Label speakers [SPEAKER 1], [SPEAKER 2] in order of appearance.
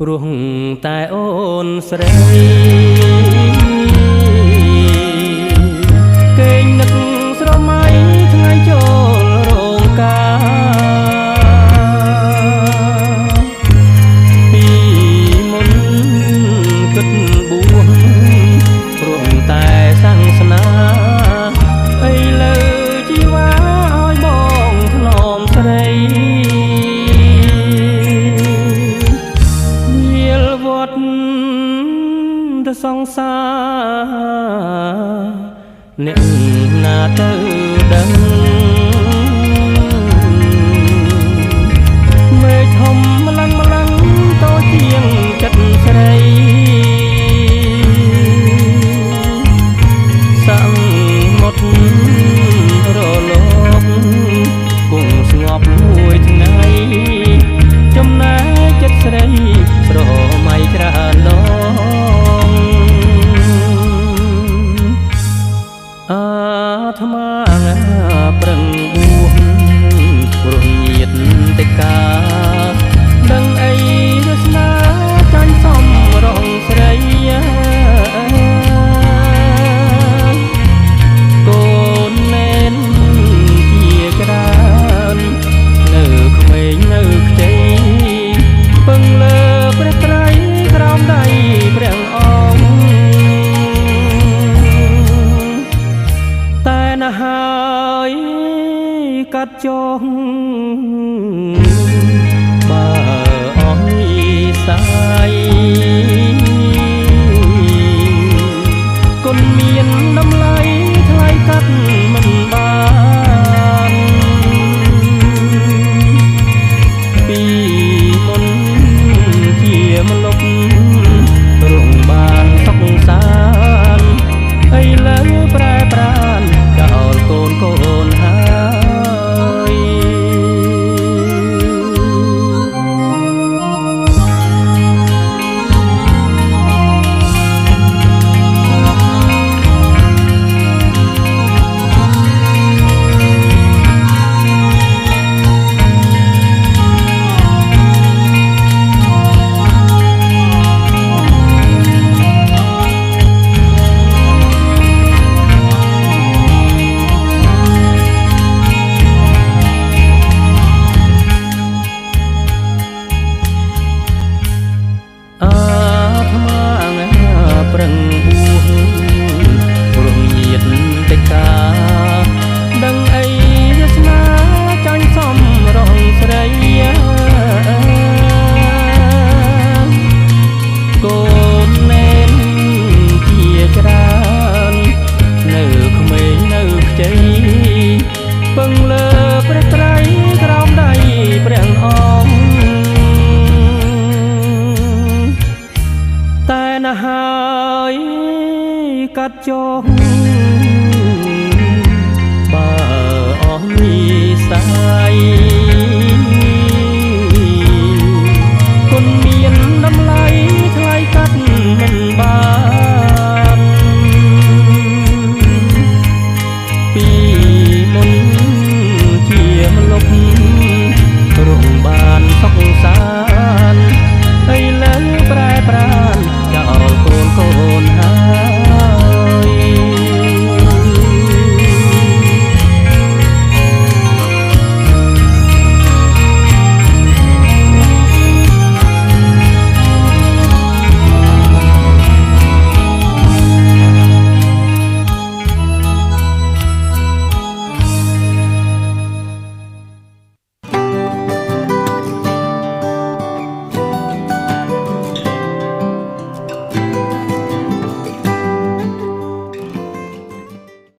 [SPEAKER 1] ព្រោះតែអូនស្រីគេងនឹកស្រមៃថ្ងៃចូលរោងការពីមុនគិតបួងព្រោះតែសាសនាឥឡូវជីវ៉ាឲ្យបងថ្នមស្រីវត្តទៅសង្សារអ្នកណាទៅដឹងមេធំម្លឹងតូចជាងចិត្តស្រីសាំងមុតរលកគង់ស្ងប់មួយថ្ងៃចំណែកចិត្តស្រីស្រមៃច្រើនដងអាត្មាប្រឹងបួសព្រោះញាតតែការដឹងអីវាស្នាចាញ់សំរងស្រីកូននេនជាច្រើននៅក្មេងនៅខ្ចីពឹងលើព្រះត្រៃក្រោមដៃព្រះអង្គតែណាស់ហើយកាត់ចុងបើអស់និស័យគុណមានតម្លៃថ្លៃកាត់មិនបានពីមុនជាម្លប់រងបានសុខសាន្តឥឡូវប្រែប្រានចោលកូនហើយប្រឹងបួសព្រោះញាតតែការដឹងអីវាស្នាចាញ់សំរងស្រីកូននេនជាច្រើននៅក្មេងនៅខ្ចីពឹងលើព្រះត្រៃក្រោមដៃព្រះអង្គតែណាស់ហើយកាត់ចុងបើអស់និស័យ